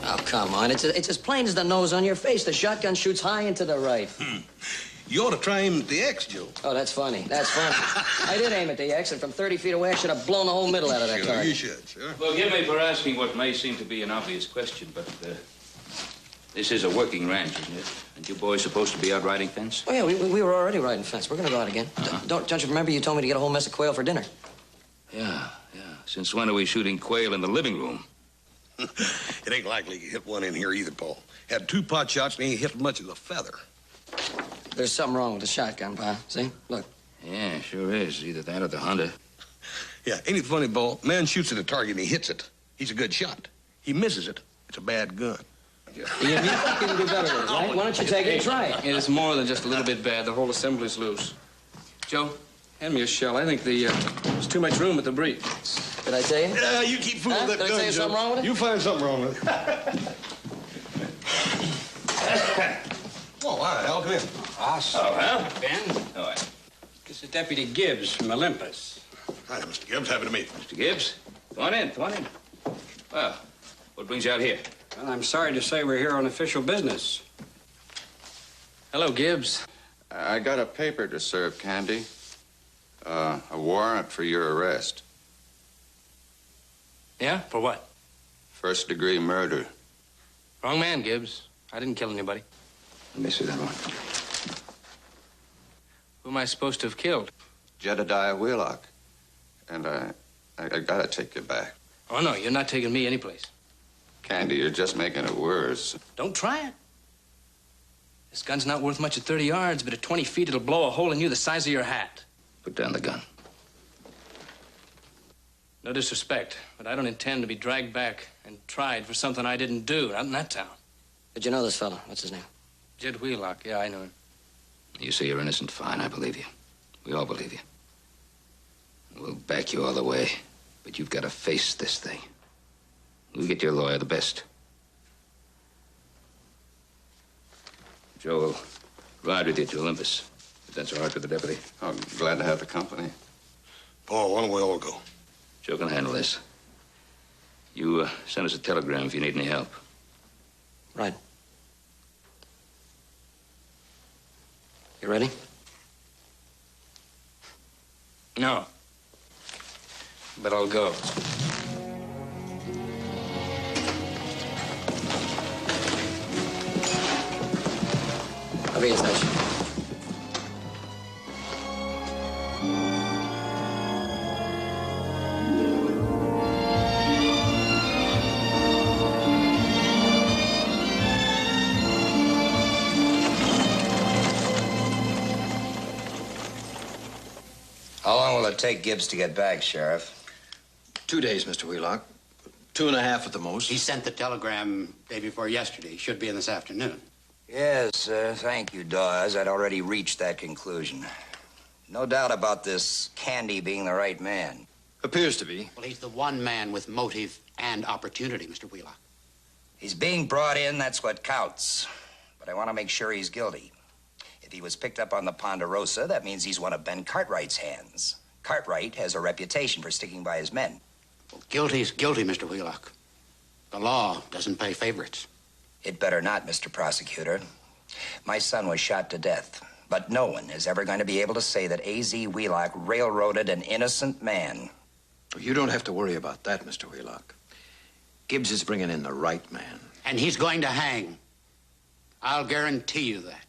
Oh, come on. It's as plain as the nose on your face. The shotgun shoots high and to the right. You ought to try aiming at the X, Joe. Oh, that's funny. That's funny. I did aim at the X, and from 30 feet away, I should have blown the whole middle out of that Sure, target. you should, sure. Forgive me for asking what may seem to be an obvious question, but this is a working ranch, isn't it? And you boys supposed to be out riding fence? Oh, yeah, we were already riding fence. We're going to go out again. Don't you remember you told me to get a whole mess of quail for dinner? Yeah. Since when are we shooting quail in the living room? It ain't likely you hit one in here either, Paul. Had 2 pot shots and he ain't hit much of the feather. There's something wrong with the shotgun, Pa. See? Look. Yeah, sure is. Either that or the Honda. Yeah, ain't it funny, Paul? Man shoots at a target and he hits it. He's a good shot. He misses it. It's a bad gun. You think you can do better with it, right? Why don't you take it and try it? It is more than just a little bit bad. The whole assembly's loose. Joe, hand me a shell. I think there's too much room at the breech. Did I tell you? Yeah, you keep fooling that Did I gun, tell you Joe. something wrong with it? You find something wrong with it. Oh, hi, Al, come in. Awesome. Oh, well? Ben? All right. This is Deputy Gibbs from Olympus. Hi, Mr. Gibbs. Happy to meet you. Mr. Gibbs, come on in. Well, what brings you out here? Well, I'm sorry to say we're here on official business. Hello, Gibbs. I got a paper to serve, Candy. A warrant for your arrest. Yeah? For what? First-degree murder. Wrong man, Gibbs. I didn't kill anybody. Let me see that one. Who am I supposed to have killed? Jedediah Wheelock. And I gotta take you back. Oh, no, you're not taking me anyplace. Candy, you're just making it worse. Don't try it. This gun's not worth much at 30 yards, but at 20 feet, it'll blow a hole in you the size of your hat. Put down the gun. No disrespect, but I don't intend to be dragged back and tried for something I didn't do, not in that town. Did you know this fellow? What's his name? Jed Wheelock, yeah, I know him. You say you're innocent, fine, I believe you. We all believe you. We'll back you all the way, but you've got to face this thing. We'll get your lawyer the best. Joe will ride with you to Olympus, if that's all right with the deputy. Oh, glad to have the company. Paul, why don't we all go? Joe can handle this. You send us a telegram if you need any help. Right. You ready? No. But I'll go. I'll be in touch. How long will it take Gibbs to get back, Sheriff? 2 days, Mr. Wheelock. 2.5 at the most. He sent the telegram day before yesterday. He should be in this afternoon. Yes, thank you, Dawes. I'd already reached that conclusion. No doubt about this Candy being the right man. Appears to be. Well, he's the one man with motive and opportunity, Mr. Wheelock. He's being brought in, that's what counts. But I want to make sure he's guilty. If he was picked up on the Ponderosa, that means he's one of Ben Cartwright's hands. Cartwright has a reputation for sticking by his men. Well, guilty's guilty, Mr. Wheelock. The law doesn't pay favorites. It better not, Mr. Prosecutor. My son was shot to death, but no one is ever going to be able to say that A.Z. Wheelock railroaded an innocent man. You don't have to worry about that, Mr. Wheelock. Gibbs is bringing in the right man. And he's going to hang. I'll guarantee you that.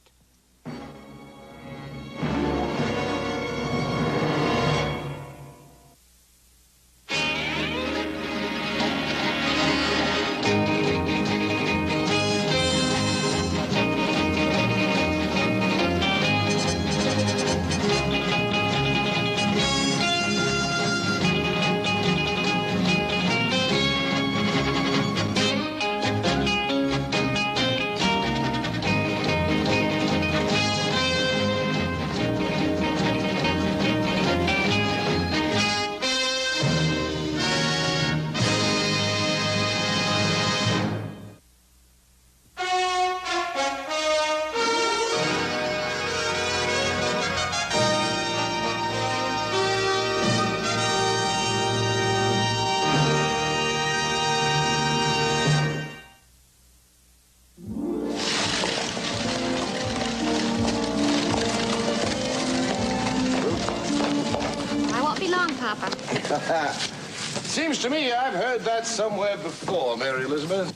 Seems to me I've heard that somewhere before, Mary Elizabeth.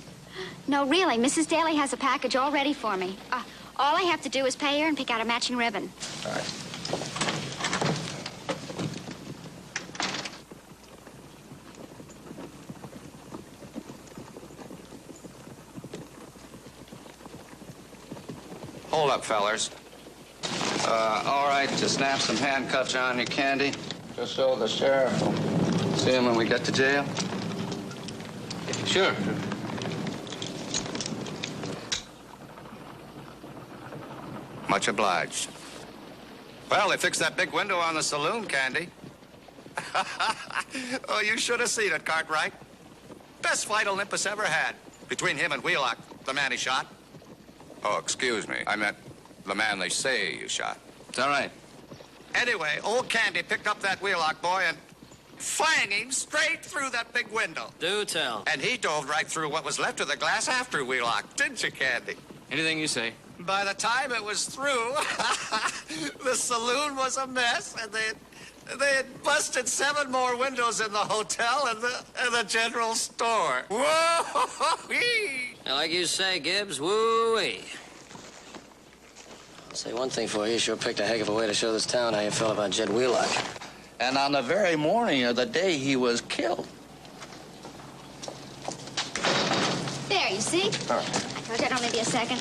No, really. Mrs. Daly has a package all ready for me. All I have to do is pay her and pick out a matching ribbon. All right. Hold up, fellers. All right to snap some handcuffs on you, Candy? Just so the sheriff will see him when we get to jail? Sure. Much obliged. Well, they fixed that big window on the saloon, Candy. Oh, you should have seen it, Cartwright. Best fight Olympus ever had. Between him and Wheelock, the man he shot. Oh, excuse me. I meant the man they say you shot. It's all right. Anyway, old Candy picked up that Wheelock boy and flanged him straight through that big window. Do tell. And he dove right through what was left of the glass after Wheelock, didn't you, Candy? Anything you say. By the time it was through, the saloon was a mess, and they had busted 7 more windows in the hotel and the general store. Whoa-wee! Like you say, Gibbs, woo-wee. I'll say one thing for you. You sure picked a heck of a way to show this town how you felt about Jed Wheelock. And on the very morning of the day he was killed. There, you see? All right. I told you I'd only be a second.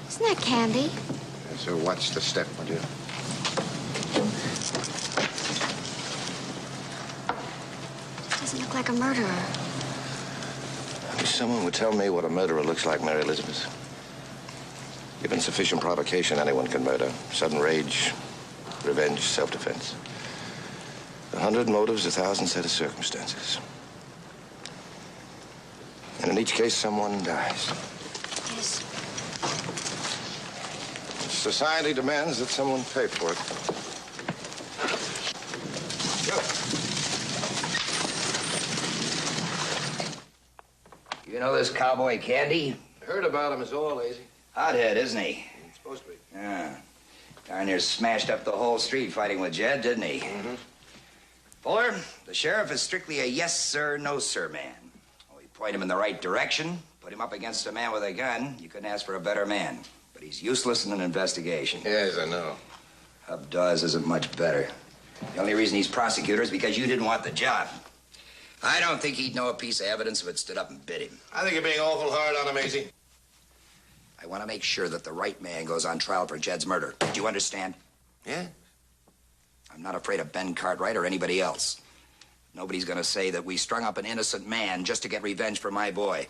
Isn't that candy? So watch the step, would you? Doesn't look like a murderer. I wish someone would tell me what a murderer looks like, Mary Elizabeth. Given sufficient provocation, anyone can murder. Sudden rage, revenge, self-defense. 100 motives, 1,000 set of circumstances. And in each case, someone dies. Yes. Society demands that someone pay for it. You know this cowboy Candy? Heard about him is all, Lazy. Hothead, isn't he? He's supposed to be. Yeah. Darn near smashed up the whole street fighting with Jed, didn't he? Mm-hmm. Fuller, the sheriff is strictly a yes, sir, no, sir man. Oh, you point him in the right direction, put him up against a man with a gun, you couldn't ask for a better man. But he's useless in an investigation. Yes, I know. Hub Dawes isn't much better. The only reason he's prosecutor is because you didn't want the job. I don't think he'd know a piece of evidence if it stood up and bit him. I think you're being awful hard on him, Maisie. I want to make sure that the right man goes on trial for Jed's murder. Do you understand? Yeah? I'm not afraid of Ben Cartwright or anybody else. Nobody's going to say that we strung up an innocent man just to get revenge for my boy.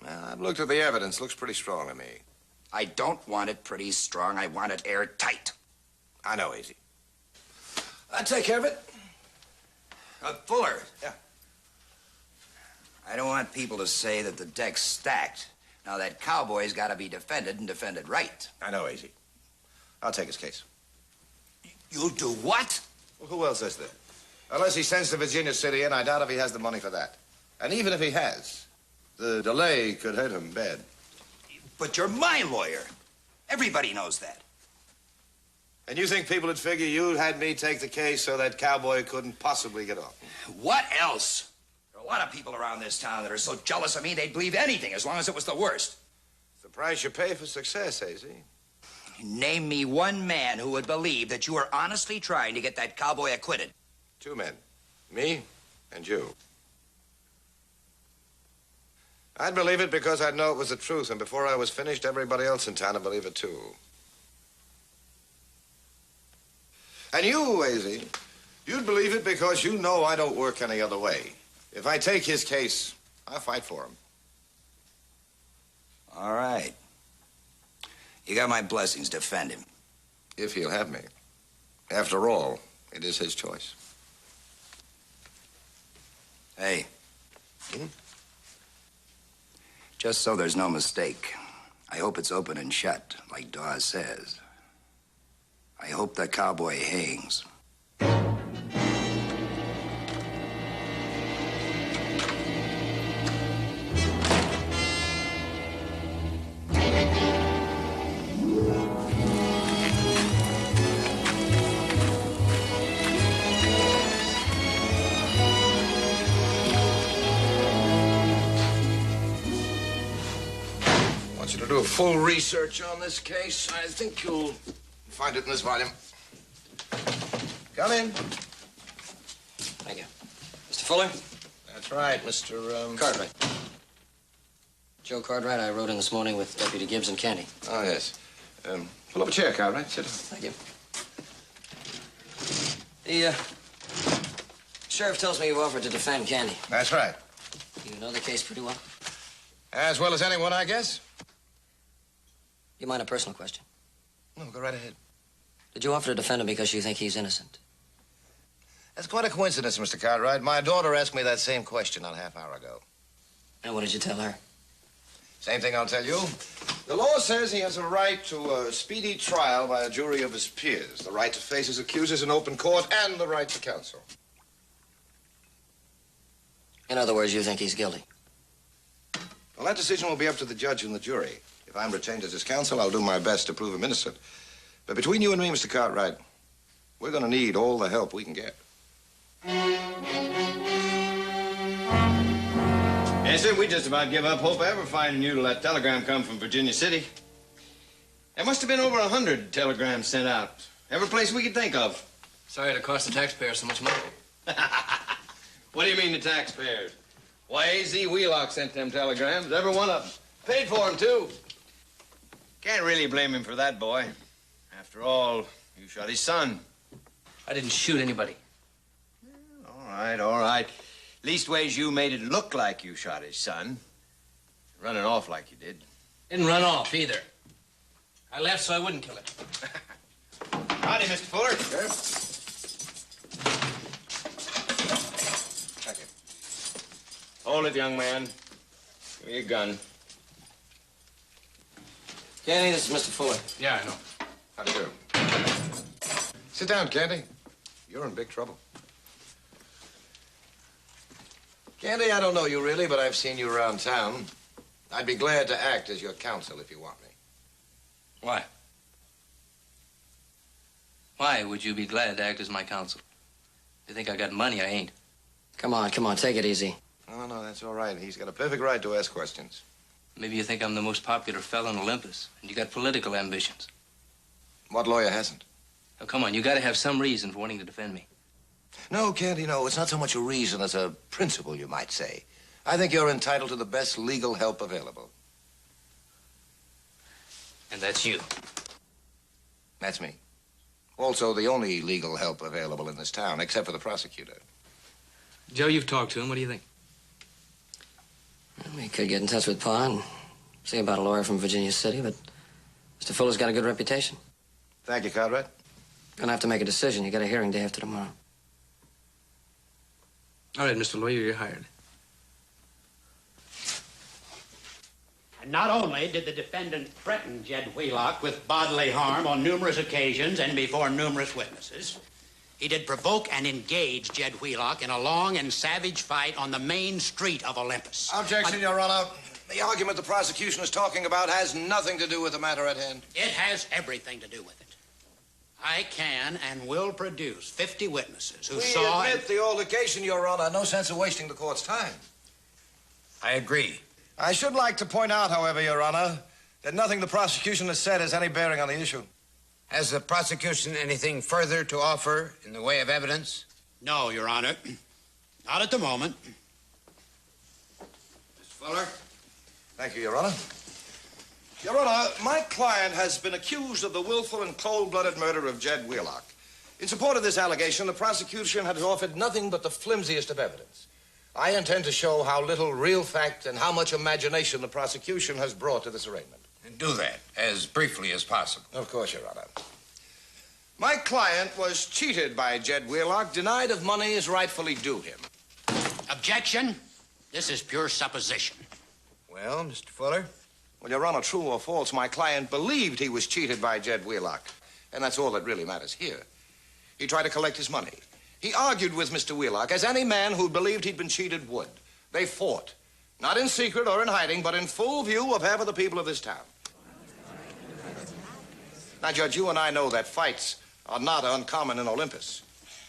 Well, I've looked at the evidence. Looks pretty strong to me. I don't want it pretty strong. I want it airtight. I know, Easy. I'll take care of it. Fuller. Yeah. I don't want people to say that the deck's stacked. Now, that cowboy's got to be defended and defended right. I know, Easy. I'll take his case. You'll do what? Well, who else is there? Unless he sends to Virginia City, and I doubt if he has the money for that. And even if he has, the delay could hurt him bad. But you're my lawyer. Everybody knows that. And you think people would figure you had me take the case so that cowboy couldn't possibly get off? What else? There are a lot of people around this town that are so jealous of me they'd believe anything as long as it was the worst. It's the price you pay for success, AZ. Name me one man who would believe that you were honestly trying to get that cowboy acquitted. 2 men. Me and you. I'd believe it because I'd know it was the truth, and before I was finished, everybody else in town would believe it, too. And you, AZ, you'd believe it because you know I don't work any other way. If I take his case, I'll fight for him. All right. You got my blessings. Defend him. If he'll have me. After all, it is his choice. Hey. Just so there's no mistake, I hope it's open and shut, like Dawes says. I hope that cowboy hangs. do a full research on this case. I think you'll find it in this volume. Come in. Thank you. Mr. Fuller? That's right, Mr. Cartwright. Joe Cartwright, I rode in this morning with Deputy Gibbs and Candy. Oh, yes. Pull up a chair, Cartwright. Sit down. Thank you. The sheriff tells me you offered to defend Candy. That's right. You know the case pretty well? As well as anyone, I guess. You mind a personal question? No, go right ahead. Did you offer to defend him because you think he's innocent? That's quite a coincidence, Mr. Cartwright. My daughter asked me that same question not a half hour ago. And what did you tell her? Same thing I'll tell you. The law says he has a right to a speedy trial by a jury of his peers, the right to face his accusers in open court, and the right to counsel. In other words, you think he's guilty? Well, that decision will be up to the judge and the jury. If I'm retained as his counsel, I'll do my best to prove him innocent. But between you and me, Mr. Cartwright, we're going to need all the help we can get. Yes, sir, we just about give up hope of ever finding you till that telegram come from Virginia City. There must have been over 100 telegrams sent out. Every place we could think of. Sorry to cost the taxpayers so much money. What do you mean the taxpayers? Why, A.Z. Wheelock sent them telegrams, every one of them. Paid for them, too. Can't really blame him for that, boy. After all, you shot his son. I didn't shoot anybody. All right, all right. Leastways, you made it look like you shot his son. Running off like you did. Didn't run off, either. I left so I wouldn't kill him. Howdy, Mr. Fuller. Sure. Thank you. Hold it, young man. Give me your gun. Candy, this is Mr. Fuller. Yeah, I know. How do you do? Sit down, Candy. You're in big trouble. Candy, I don't know you really, but I've seen you around town. I'd be glad to act as your counsel if you want me. Why? Why would you be glad to act as my counsel? You think I got money? I ain't. Come on, take it easy. No, that's all right. He's got a perfect right to ask questions. Maybe you think I'm the most popular fellow in Olympus, and you got political ambitions. What lawyer hasn't? Oh, come on, you gotta have some reason for wanting to defend me. No, Candy, no. It's not so much a reason as a principle, you might say. I think you're entitled to the best legal help available. And that's you. That's me. Also, the only legal help available in this town, except for the prosecutor. Joe, you've talked to him. What do you think? Well, we could get in touch with Pa and see about a lawyer from Virginia City, but Mr. Fuller's got a good reputation. Thank you, Cartwright. Gonna have to make a decision. You got a hearing day after tomorrow. All right, Mr. Lawyer, you're hired. And not only did the defendant threaten Jed Wheelock with bodily harm on numerous occasions and before numerous witnesses, he did provoke and engage Jed Wheelock in a long and savage fight on the main street of Olympus. Objection, Your Honor. The argument the prosecution is talking about has nothing to do with the matter at hand. It has everything to do with it. I can and will produce 50 witnesses who saw... We admit the altercation, Your Honor. No sense of wasting the court's time. I agree. I should like to point out, however, Your Honor, that nothing the prosecution has said has any bearing on the issue. Has the prosecution anything further to offer in the way of evidence? No, Your Honor. Not at the moment. Mr. Fuller? Thank you, Your Honor. Your Honor, my client has been accused of the willful and cold-blooded murder of Jed Wheelock. In support of this allegation, the prosecution has offered nothing but the flimsiest of evidence. I intend to show how little real fact and how much imagination the prosecution has brought to this arraignment. And do that as briefly as possible. Of course, Your Honor. My client was cheated by Jed Wheelock, denied of money is rightfully due him. Objection. This is pure supposition. Well, Mr. Fuller? Well, Your Honor, true or false, my client believed he was cheated by Jed Wheelock. And that's all that really matters here. He tried to collect his money. He argued with Mr. Wheelock, as any man who believed he'd been cheated would. They fought. Not in secret or in hiding, but in full view of half of the people of this town. Now, Judge, you and I know that fights are not uncommon in Olympus.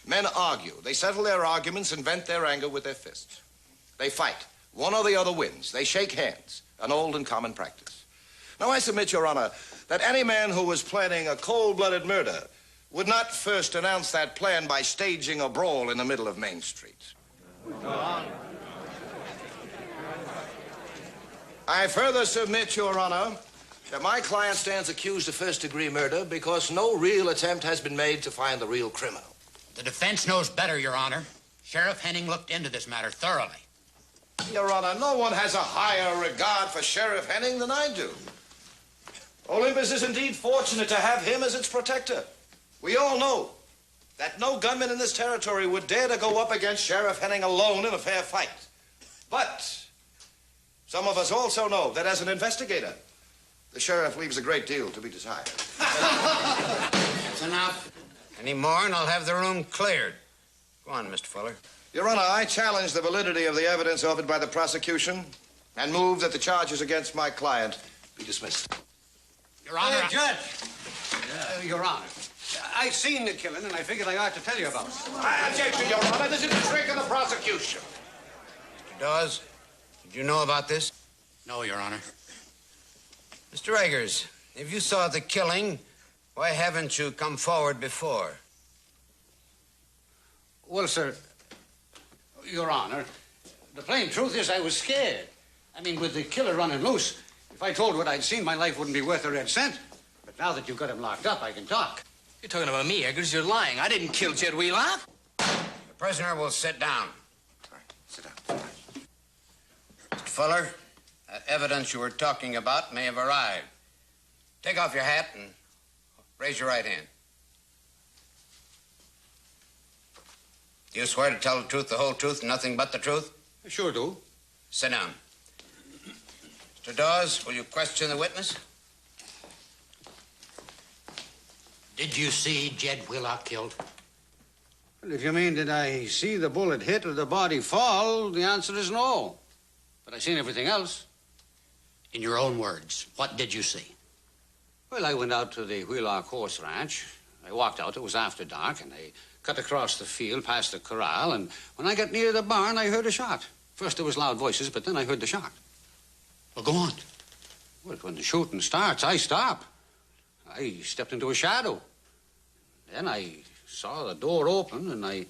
Men argue. They settle their arguments and vent their anger with their fists. They fight. One or the other wins. They shake hands. An old and common practice. Now, I submit, Your Honor, that any man who was planning a cold-blooded murder would not first announce that plan by staging a brawl in the middle of Main Street. I further submit, Your Honor, that my client stands accused of first-degree murder because no real attempt has been made to find the real criminal. The defense knows better, Your Honor. Sheriff Henning looked into this matter thoroughly. Your Honor, no one has a higher regard for Sheriff Henning than I do. Olympus is indeed fortunate to have him as its protector. We all know that no gunman in this territory would dare to go up against Sheriff Henning alone in a fair fight. But some of us also know that as an investigator, the sheriff leaves a great deal to be desired. That's enough. Any more, and I'll have the room cleared. Go on, Mr. Fuller. Your Honor, I challenge the validity of the evidence offered by the prosecution and move that the charges against my client be dismissed. Your Honor, Hey, Judge. Your Honor, I seen the killing, and I figured I ought to tell you about it. I object to, Your Honor. This is a trick of the prosecution. Mr. Dawes, did you know about this? No, Your Honor. Mr. Eggers, if you saw the killing, why haven't you come forward before? Well, sir, Your Honor, the plain truth is I was scared. I mean, with the killer running loose, if I told what I'd seen, my life wouldn't be worth a red cent. But now that you've got him locked up, I can talk. You're talking about me, Eggers. You're lying. I didn't kill Jed Wheelock. The prisoner will sit down. All right, sit down. Mr. Fuller, that evidence you were talking about may have arrived. Take off your hat and raise your right hand. Do you swear to tell the truth, the whole truth, and nothing but the truth? I sure do. Sit down. Mr. Dawes, will you question the witness? Did you see Jed Wheelock killed? Well, if you mean did I see the bullet hit or the body fall, the answer is no. But I seen everything else. In your own words, what did you see? Well, I went out to the Wheelock horse ranch. I walked out, it was after dark, and I cut across the field past the corral, and when I got near the barn, I heard a shot. First there was loud voices, but then I heard the shot. Well, go on. Well, when the shooting starts, I stop. I stepped into a shadow. Then I saw the door open, and I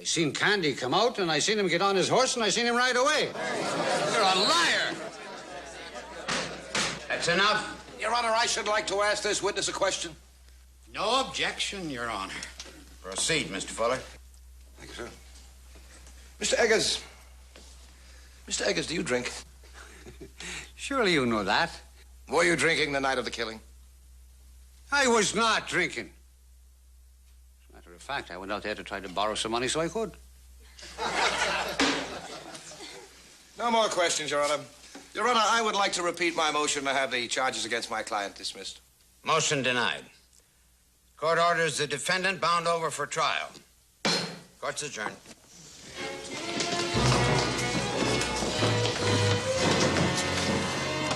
seen Candy come out, and I seen him get on his horse, and I seen him ride away. You're a liar! That's enough. Your Honor, I should like to ask this witness a question. No objection, Your Honor. Proceed, Mr. Fuller. Thank you, sir. Mr. Eggers. Mr. Eggers, do you drink? Surely you know that. Were you drinking the night of the killing? I was not drinking. As a matter of fact, I went out there to try to borrow some money so I could. No more questions, Your Honor. Your Honor, I would like to repeat my motion to have the charges against my client dismissed. Motion denied. Court orders the defendant bound over for trial. Court's adjourned.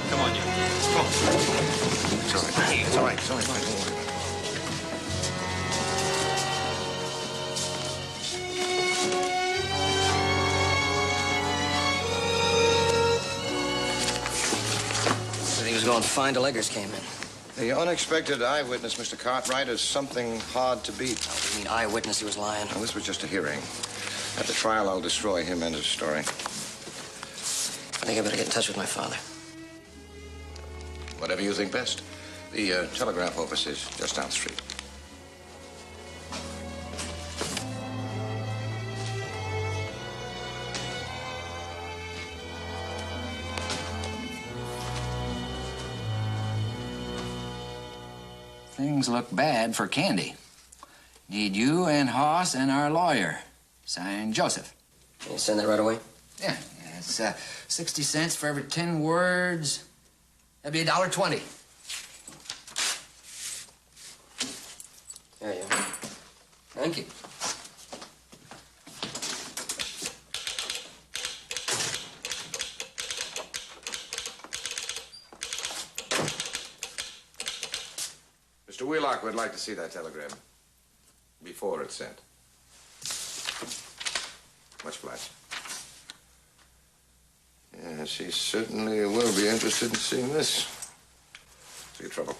Come on, you. Come on. It's all right. It's all right. It's all right. Don't worry. He was going fine till Eggers came in. The unexpected eyewitness, Mr. Cartwright, is something hard to beat. Oh, you mean eyewitness? He was lying. Now, this was just a hearing. At the trial, I'll destroy him and his story. I think I better get in touch with my father. Whatever you think best. The telegraph office is just down the street. Things look bad for Candy. Need you and Hoss and our lawyer. Signed, Joseph. Can you send that right away? Yeah, it's 60 cents for every 10 words. That'd be $1.20. There you are. Thank you. Mr. Wheelock would like to see that telegram before it's sent. Much obliged. Yes, he certainly will be interested in seeing this. for your trouble.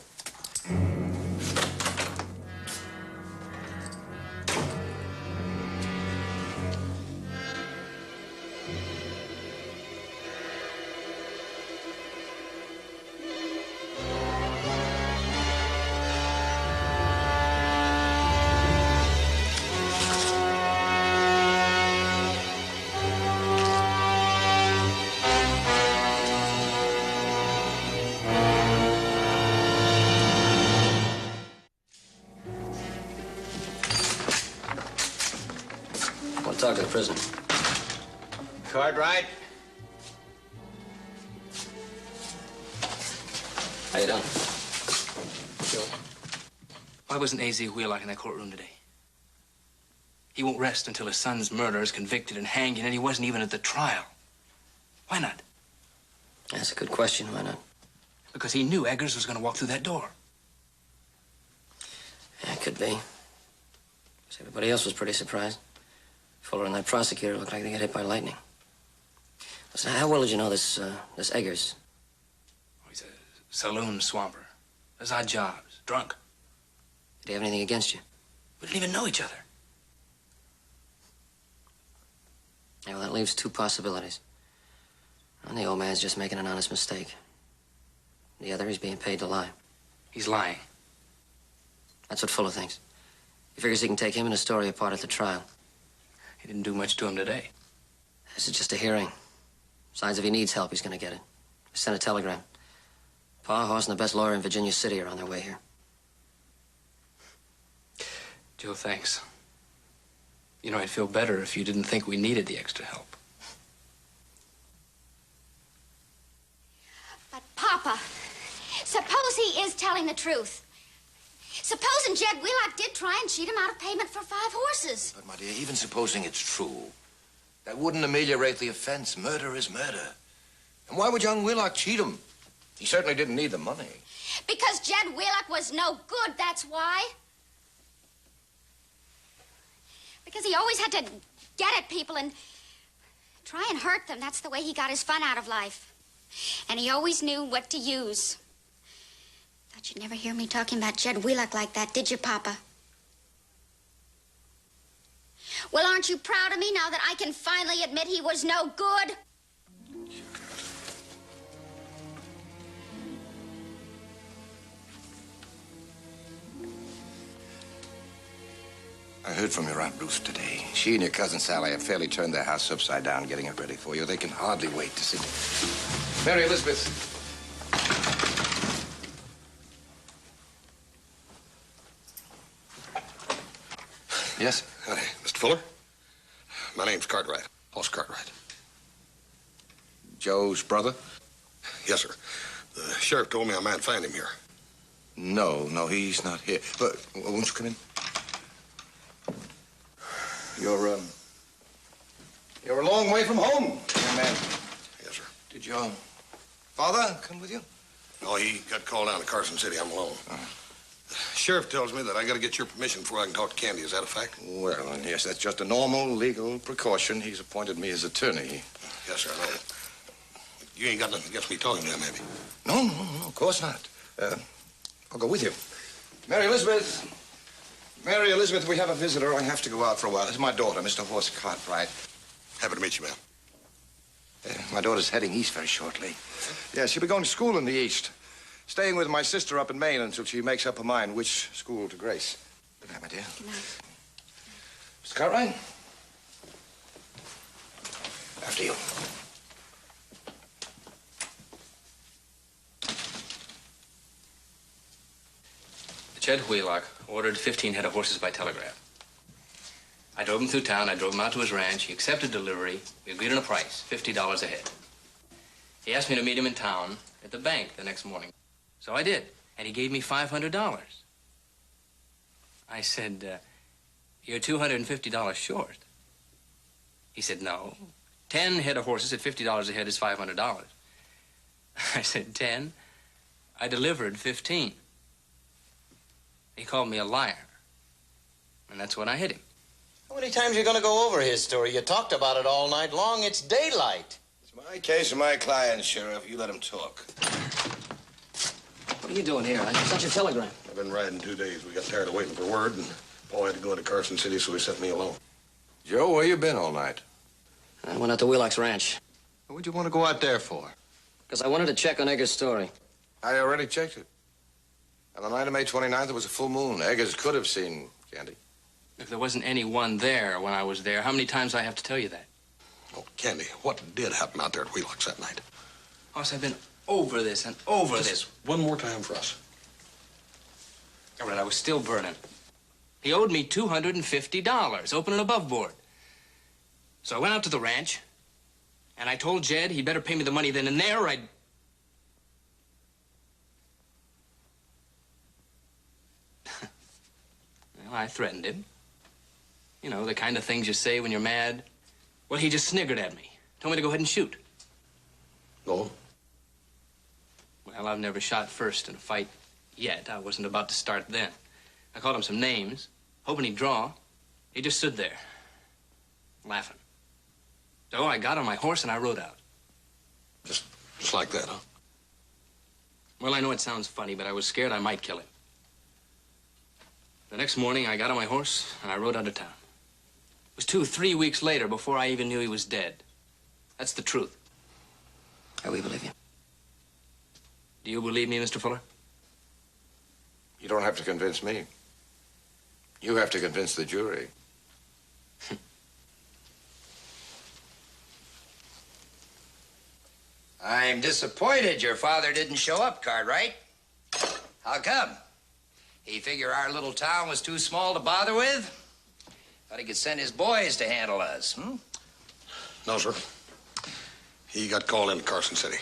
Talk to the prisoner. Cartwright? How you doing? Joe, why wasn't A.Z. Wheelock in that courtroom today? He won't rest until his son's murderer is convicted and hanged, and he wasn't even at the trial. Why not? That's a good question. Why not? Because he knew Eggers was going to walk through that door. Yeah, it could be. Everybody else was pretty surprised. Fuller and that prosecutor looked like they got hit by lightning. Listen, how well did you know this Eggers? Oh, he's a saloon swamper. Does odd jobs. Drunk. Did he have anything against you? We didn't even know each other. Yeah, well, that leaves two possibilities. One, the old man's just making an honest mistake. The other, he's being paid to lie. He's lying. That's what Fuller thinks. He figures he can take him and his story apart at the trial. He didn't do much to him today. This is just a hearing. Besides, if he needs help, he's going to get it. I sent a telegram. Pa, Hoss, and the best lawyer in Virginia City are on their way here. Joe, thanks. You know, I'd feel better if you didn't think we needed the extra help. But, Papa, suppose he is telling the truth. Supposing Jed Wheelock did try and cheat him out of payment for 5 horses. But, my dear, even supposing it's true, that wouldn't ameliorate the offense. Murder is murder. And why would young Wheelock cheat him? He certainly didn't need the money. Because Jed Wheelock was no good, that's why. Because he always had to get at people and try and hurt them. That's the way he got his fun out of life. And he always knew what to use. Thought you'd never hear me talking about Jed Wheelock like that, did you, Papa? Well, aren't you proud of me now that I can finally admit he was no good? I heard from your Aunt Ruth today. She and your cousin Sally have fairly turned their house upside down getting it ready for you. They can hardly wait to see you. Mary Elizabeth. Yes? Hi, Mr. Fuller. My name's Cartwright. Hoss Cartwright. Joe's brother? Yes, sir. The sheriff told me I might find him here. No, he's not here. But won't you come in? You're a long way from home, young man. Yes, sir. Did your father come with you? No, he got called down to Carson City. I'm alone. The sheriff tells me that I got to get your permission before I can talk to Candy. Is that a fact? Well, yes, that's just a normal legal precaution. He's appointed me as attorney. Yes, sir, I know. You ain't got nothing against me talking to him, have you? No, of course not. I'll go with you. Mary Elizabeth, we have a visitor. I have to go out for a while. This is my daughter, Mr. Hoss Cartwright. Happy to meet you, ma'am. My daughter's heading east very shortly. Yeah, she'll be going to school in the east. Staying with my sister up in Maine until she makes up her mind which school to grace. Good night, my dear. Good night. Mr. Cartwright? After you. Jed Wheelock ordered 15 head of horses by telegraph. I drove him through town. I drove him out to his ranch. He accepted delivery. We agreed on a price, $50 a head. He asked me to meet him in town at the bank the next morning. So I did, and he gave me $500. I said, you're $250 short. He said, no. 10 head of horses at $50 a head is $500. I said, 10? I delivered 15. He called me a liar. And that's when I hit him. How many times are you going to go over his story? You talked about it all night long. It's daylight. It's my case and my client, Sheriff. You let him talk. What What are you doing here? I sent you a telegram. I've been riding 2 days. We got tired of waiting for word, and Paul had to go into Carson City, so he sent me along. Joe, where you been all night? I went out to Wheelock's ranch. What'd you want to go out there for? Because I wanted to check on Eggers' story. I already checked it. On the night of May 29th, there was a full moon. Eggers could have seen Candy. If there wasn't anyone there when I was there, how many times do I have to tell you that? Oh, Candy, what did happen out there at Wheelock's that night? Hoss, I've been over this and over this. One more time for us. All right, I was still burning. He owed me $250, open and above board. So I went out to the ranch, and I told Jed he'd better pay me the money then and there, or I'd... Well, I threatened him. You know, the kind of things you say when you're mad. Well, he just sniggered at me. Told me to go ahead and shoot. No? Well, I've never shot first in a fight yet. I wasn't about to start then. I called him some names, hoping he'd draw. He just stood there, laughing. So I got on my horse and I rode out. Just like that, huh? Well, I know it sounds funny, but I was scared I might kill him. The next morning, I got on my horse and I rode out of town. It was 2 or 3 weeks later before I even knew he was dead. That's the truth. We believe you. Do you believe me, Mr. Fuller? You don't have to convince me. You have to convince the jury. I'm disappointed your father didn't show up, Cartwright. How come? He figured our little town was too small to bother with? Thought he could send his boys to handle us, hmm? No, sir. He got called into Carson City.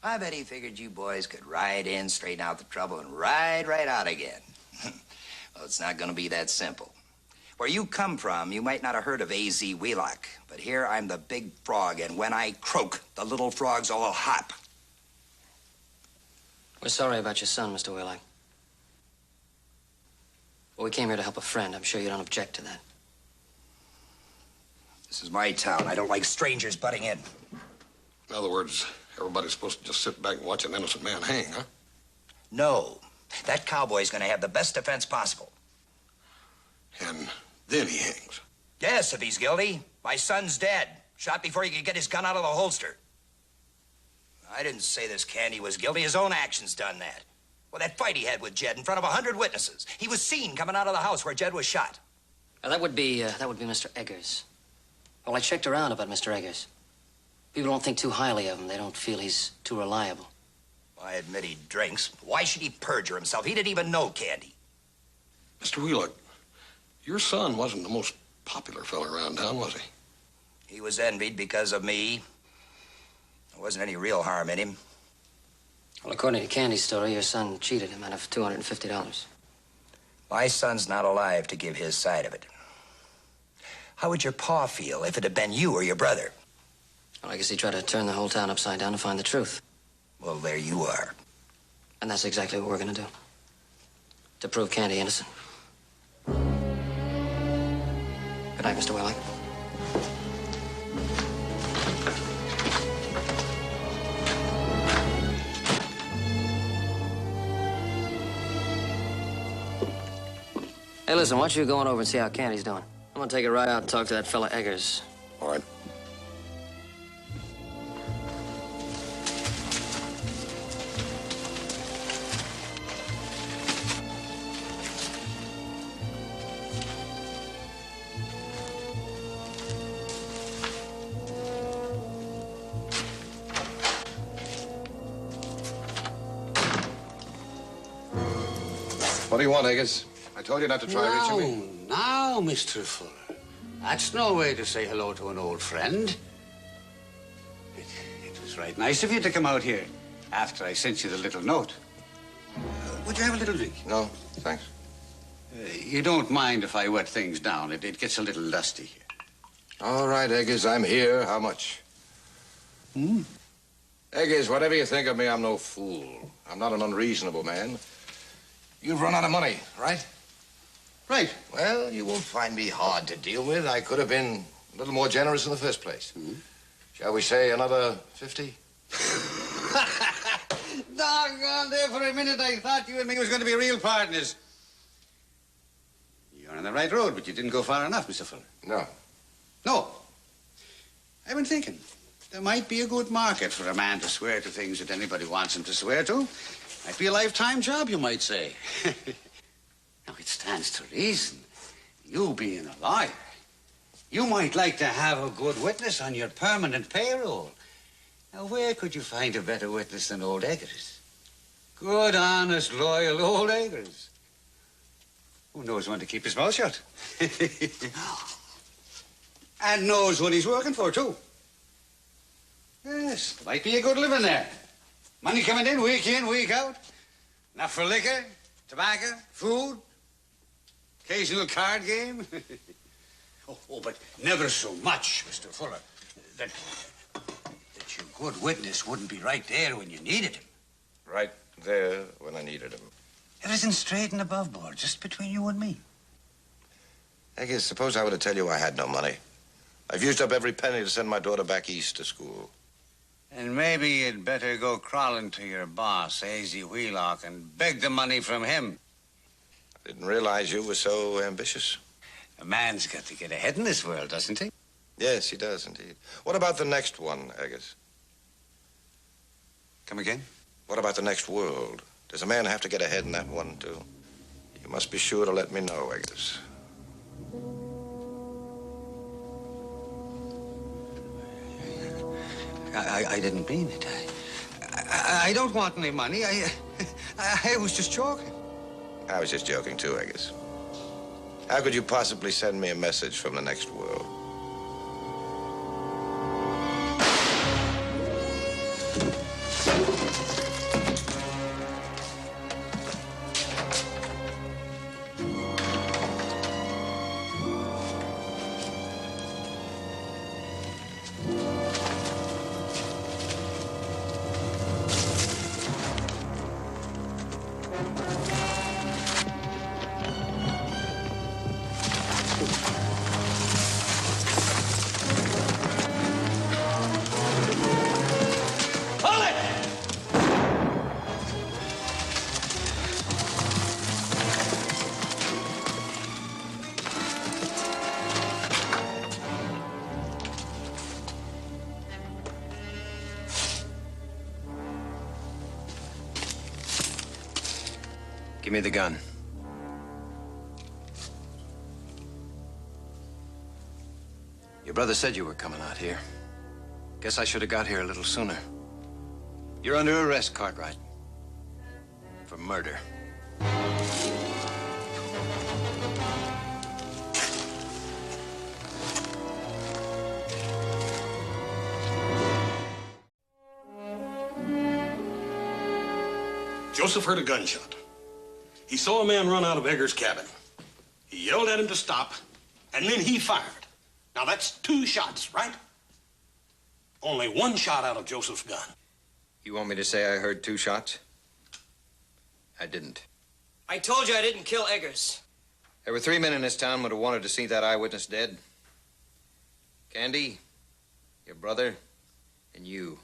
I bet he figured you boys could ride in, straighten out the trouble, and ride right out again. Well, it's not going to be that simple. Where you come from, you might not have heard of A.Z. Wheelock, but here I'm the big frog, and when I croak, the little frogs all hop. We're sorry about your son, Mr. Wheelock. But we came here to help a friend. I'm sure you don't object to that. This is my town. I don't like strangers butting in. In other words, everybody's supposed to just sit back and watch an innocent man hang, huh? No. That cowboy's going to have the best defense possible. And then he hangs. Yes, if he's guilty. My son's dead. Shot before he could get his gun out of the holster. I didn't say this Candy was guilty. His own actions done that. Well, that fight he had with Jed in front of 100 witnesses. He was seen coming out of the house where Jed was shot. That would be Mr. Eggers. Well, I checked around about Mr. Eggers. People don't think too highly of him. They don't feel he's too reliable. I admit he drinks. Why should he perjure himself? He didn't even know Candy. Mr. Wheelock, your son wasn't the most popular fella around town, was he? He was envied because of me. There wasn't any real harm in him. Well, according to Candy's story, your son cheated him out of $250. My son's not alive to give his side of it. How would your pa feel if it had been you or your brother? Well, I guess he tried to turn the whole town upside down to find the truth. Well, there you are. And that's exactly what we're going to do. To prove Candy innocent. Good night, Mr. Wheelock. Hey, listen, why don't you go on over and see how Candy's doing? I'm gonna take a ride out and talk to that fella Eggers. All right. What do you want, Eggers? I told you not to try reaching me. Now, Mr. Fuller. That's no way to say hello to an old friend. It was right nice of you to come out here after I sent you the little note. Would you have a little drink? No, thanks. You don't mind if I wet things down. It gets a little dusty here. All right, Eggers, I'm here. How much? Eggers, whatever you think of me, I'm no fool. I'm not an unreasonable man. You've run out of money, right? Right. Well, you won't find me hard to deal with. I could have been a little more generous in the first place. Shall we say another 50? Doggone, there for a minute I thought you and me was going to be real partners. You're on the right road, but you didn't go far enough, Mr. Fuller. No. No. I've been thinking. There might be a good market for a man to swear to things that anybody wants him to swear to. Might be a lifetime job, you might say. Now, it stands to reason. You being a lawyer, you might like to have a good witness on your permanent payroll. Now, where could you find a better witness than old Eggers? Good, honest, loyal old Eggers. Who knows when to keep his mouth shut? And knows what he's working for, too. Yes, there might be a good living there. Money coming in, week out. Enough for liquor, tobacco, food, occasional card game. Oh, but never so much, Mr. Fuller, that your good witness wouldn't be right there when you needed him. Right there when I needed him. Everything straight and above board, just between you and me. Eggers, suppose I were to tell you I had no money. I've used up every penny to send my daughter back east to school. And maybe you'd better go crawling to your boss, A.Z. Wheelock, and beg the money from him. I didn't realize you were so ambitious. A man's got to get ahead in this world, doesn't he? Yes, he does, indeed. What about the next one, Eggers? Come again? What about the next world? Does a man have to get ahead in that one, too? You must be sure to let me know, Eggers. I didn't mean it. I don't want any money. I was just joking. I was just joking, too, Eggers. How could you possibly send me a message from the next world? Give me the gun. Your brother said you were coming out here. Guess I should have got here a little sooner. You're under arrest, Cartwright. For murder. Joseph heard a gunshot. He saw a man run out of Eggers' cabin. He yelled at him to stop, and then he fired. Now, that's 2 shots, right? Only 1 shot out of Joseph's gun. You want me to say I heard 2 shots? I didn't. I told you I didn't kill Eggers. There were 3 men in this town would have wanted to see that eyewitness dead. Candy, your brother, and you.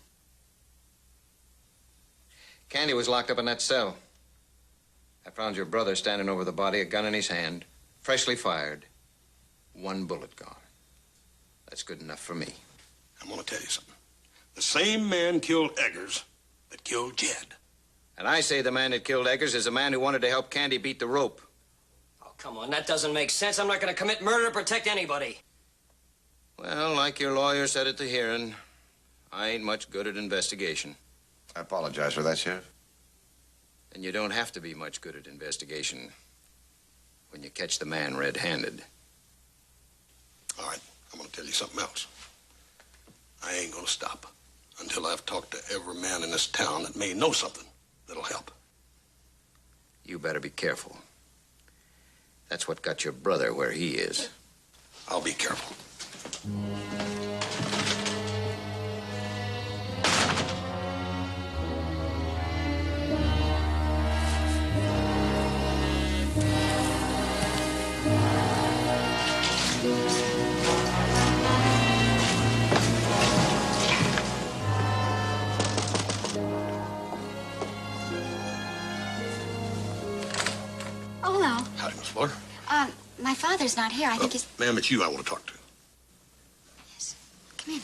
Candy was locked up in that cell. I found your brother standing over the body, a gun in his hand, freshly fired, 1 bullet gone. That's good enough for me. I'm going to tell you something. The same man killed Eggers that killed Jed. And I say the man that killed Eggers is a man who wanted to help Candy beat the rope. Oh, come on, that doesn't make sense. I'm not going to commit murder to protect anybody. Well, like your lawyer said at the hearing, I ain't much good at investigation. I apologize for that, Sheriff. And you don't have to be much good at investigation when you catch the man red-handed. All right, I'm going to tell you something else. I ain't going to stop until I've talked to every man in this town that may know something that'll help. You better be careful. That's what got your brother where he is. I'll be careful. hello. Howdy, Miss Fuller. My father's not here. I think he's... Ma'am, it's you I want to talk to. Yes. Come in.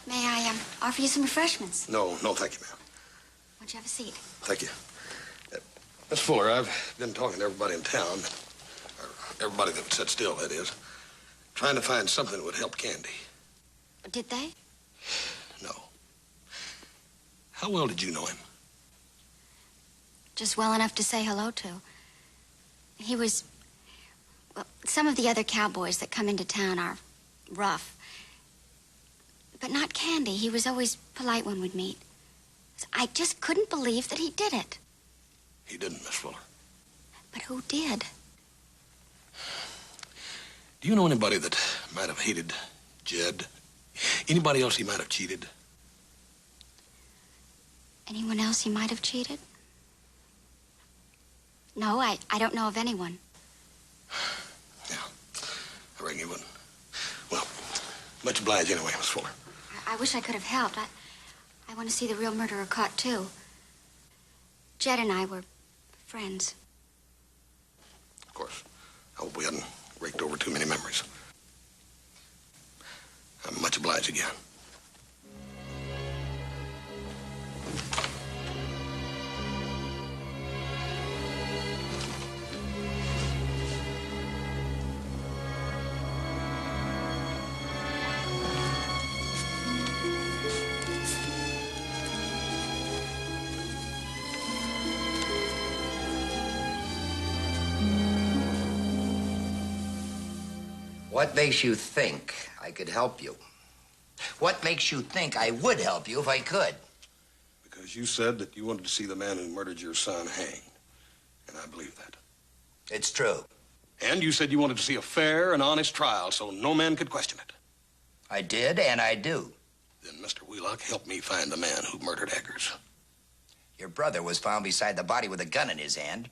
May I, offer you some refreshments? No, thank you, ma'am. Why don't you have a seat? Thank you. Miss Fuller, I've been talking to everybody in town, or everybody that would sit still, that is, trying to find something that would help Candy. Did they? No. How well did you know him? Just well enough to say hello to. He was... Well, some of the other cowboys that come into town are rough. But not Candy. He was always polite when we'd meet. I just couldn't believe that he did it. He didn't, Miss Fuller. But who did? Do you know anybody that might have hated Jed? Anybody else he might have cheated? Anyone else he might have cheated? No, I don't know of anyone. Yeah, I reckon you wouldn't. Well, much obliged anyway, Miss Fuller. I wish I could have helped. I want to see the real murderer caught, too. Jed and I were friends. Of course. I hope we hadn't raked over too many memories. I'm much obliged again. What makes you think I could help you? What makes you think I would help you if I could? Because you said that you wanted to see the man who murdered your son hanged. And I believe that. It's true. And you said you wanted to see a fair and honest trial so no man could question it. I did, and I do. Then, Mr. Wheelock, help me find the man who murdered Eggers. Your brother was found beside the body with a gun in his hand.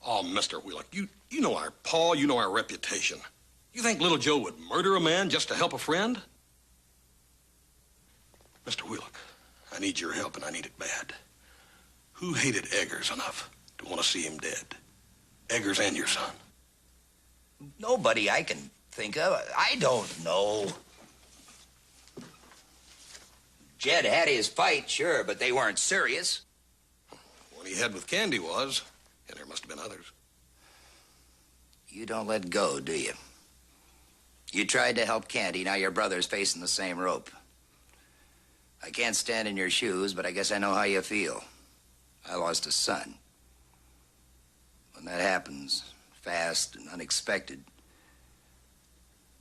Oh, Mr. Wheelock, you know our paw, you know our reputation. You think little Joe would murder a man just to help a friend? Mr. Wheelock, I need your help, and I need it bad. Who hated Eggers enough to want to see him dead? Eggers and your son. Nobody I can think of. I don't know. Jed had his fight, sure, but they weren't serious. One he had with Candy was, and there must have been others. You don't let go, do you? You tried to help Candy, now your brother's facing the same rope. I can't stand in your shoes, but I guess I know how you feel. I lost a son. When that happens, fast and unexpected,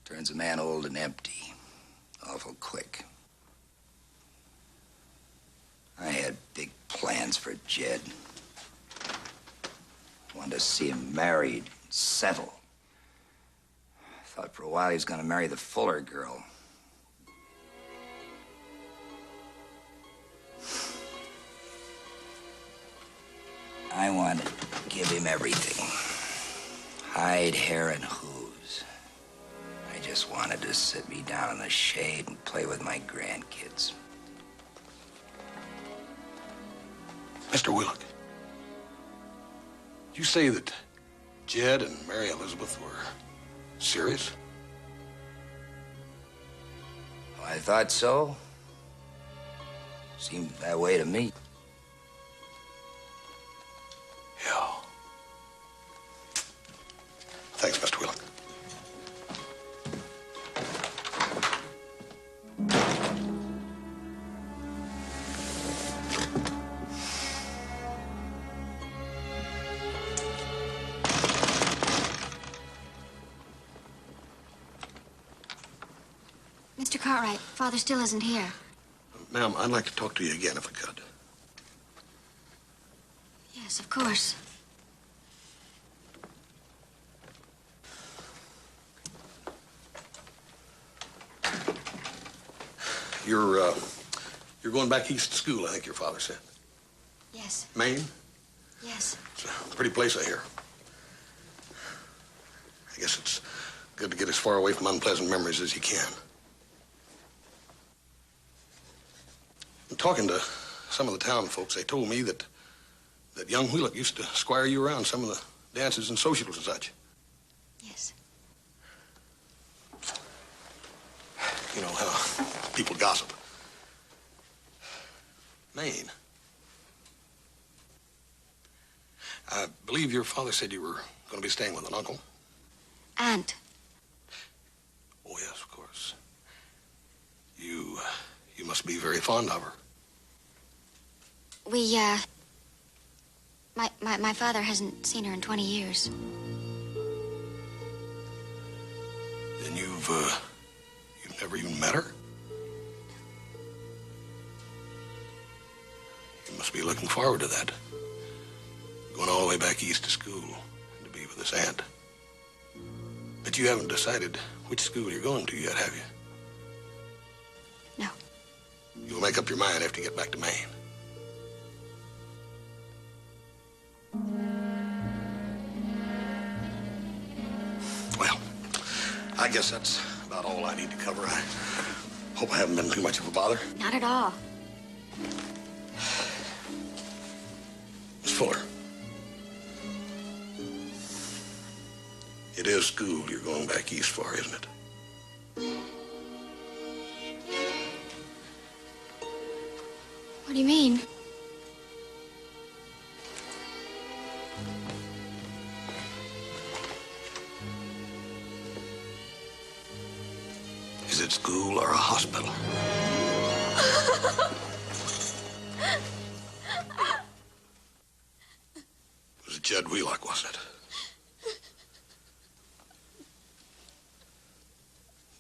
turns a man old and empty, awful quick. I had big plans for Jed. Wanted to see him married, settled. Thought for a while he was going to marry the Fuller girl. I wanted to give him everything. Hide, hair, and hooves. I just wanted to sit me down in the shade and play with my grandkids. Mr. Wheelock, did you say that Jed and Mary Elizabeth were serious? I thought so. Seemed that way to me. Yeah. Thanks, Mr. Wheelock. Mr. Cartwright, Father still isn't here. Ma'am, I'd like to talk to you again if I could. Yes, of course. You're going back east to school, I think your father said. Yes. Maine? Yes. It's a pretty place, I hear. I guess it's good to get as far away from unpleasant memories as you can. Talking to some of the town folks, they told me that young Wheelock used to squire you around some of the dances and socials and such. Yes. You know how people gossip. Maine. I believe your father said you were going to be staying with an uncle. Aunt. Oh, yes, of course. You must be very fond of her. We, my father hasn't seen her in 20 years. Then you've never even met her? You must be looking forward to that. Going all the way back east to school to be with this aunt. But you haven't decided which school you're going to yet, have you? No. You'll make up your mind after you get back to Maine. Well, I guess that's about all I need to cover. I hope I haven't been too much of a bother. Not at all. Miss Fuller. It is school you're going back east for, isn't it? What do you mean? Is it school or a hospital? It was Jed Wheelock, wasn't it?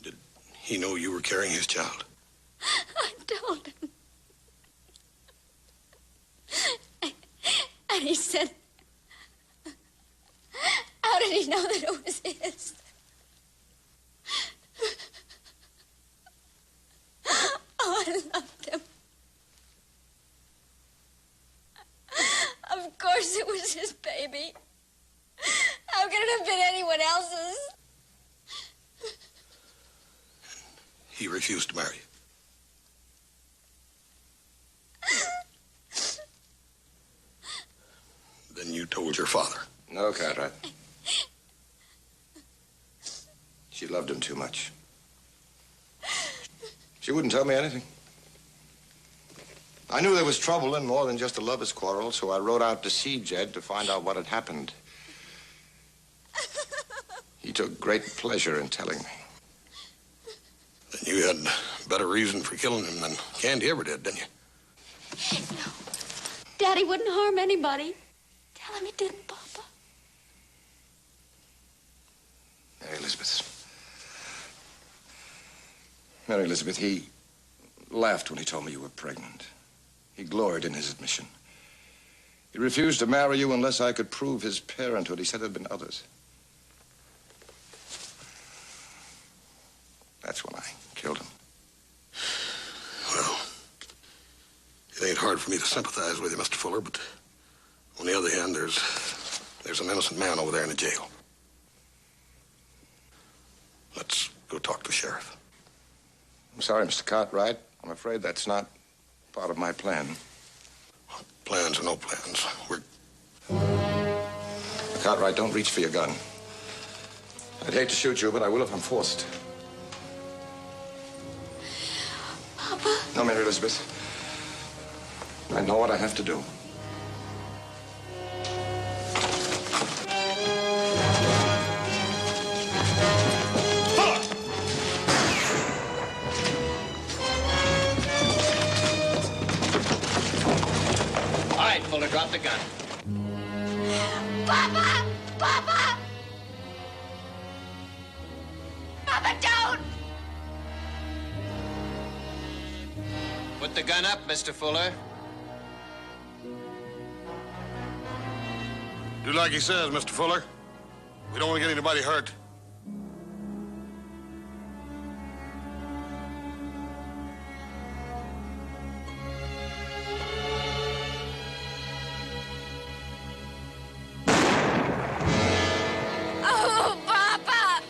Did he know you were carrying his child? I told him. And he said, how did he know that it was his? Oh, I loved him. Of course it was his baby. How could it have been anyone else's? He refused to marry you. Then you told your father. No, Cartwright. She loved him too much. She wouldn't tell me anything. I knew there was trouble and more than just a lover's quarrel, so I rode out to see Jed to find out what had happened. He took great pleasure in telling me. Then you had better reason for killing him than Candy ever did, didn't you? No. Daddy wouldn't harm anybody. Tell him he didn't, Papa. Mary Elizabeth. Mary Elizabeth, he laughed when he told me you were pregnant. He gloried in his admission. He refused to marry you unless I could prove his parenthood. He said there'd been others. That's when I killed him. Well, it ain't hard for me to sympathize with you, Mr. Fuller, but on the other hand, there's an innocent man over there in the jail. Let's go talk to the sheriff. I'm sorry, Mr. Cartwright. I'm afraid that's not part of my plan. Plans or no plans, we're... Cartwright, don't reach for your gun. I'd hate to shoot you, but I will if I'm forced. Papa? No, Mary Elizabeth. I know what I have to do. All right, Fuller, drop the gun. Papa! Papa! Papa, don't! Put the gun up, Mr. Fuller. Do like he says, Mr. Fuller. We don't want to get anybody hurt. Oh, Papa!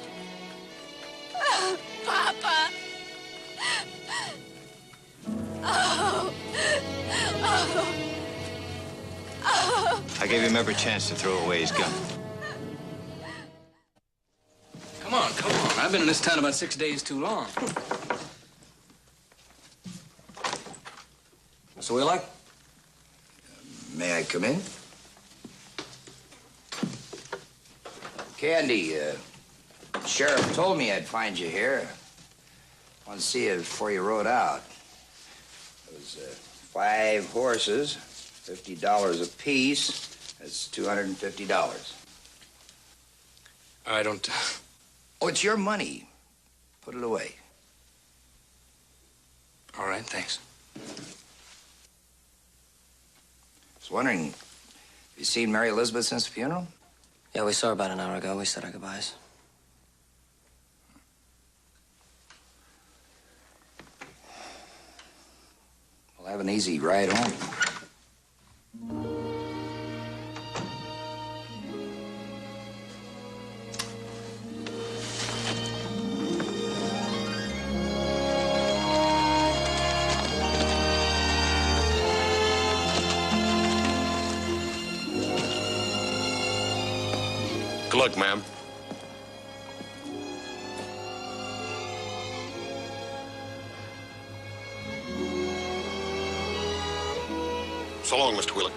Oh, Papa! Oh! I gave him every chance to throw away his gun. Come on, come on. I've been in this town about 6 days too long. Mr. Wheelock? May I come in? Candy, Sheriff told me I'd find you here. I want to see you before you rode out. It was 5 horses, $50 apiece. That's $250. I don't... Oh, it's your money. Put it away. All right, thanks. I was wondering, have you seen Mary Elizabeth since the funeral? Yeah, we saw her about an hour ago. We said our goodbyes. Well, have an easy ride home. Good luck, ma'am. So long, Mr. Wheelock.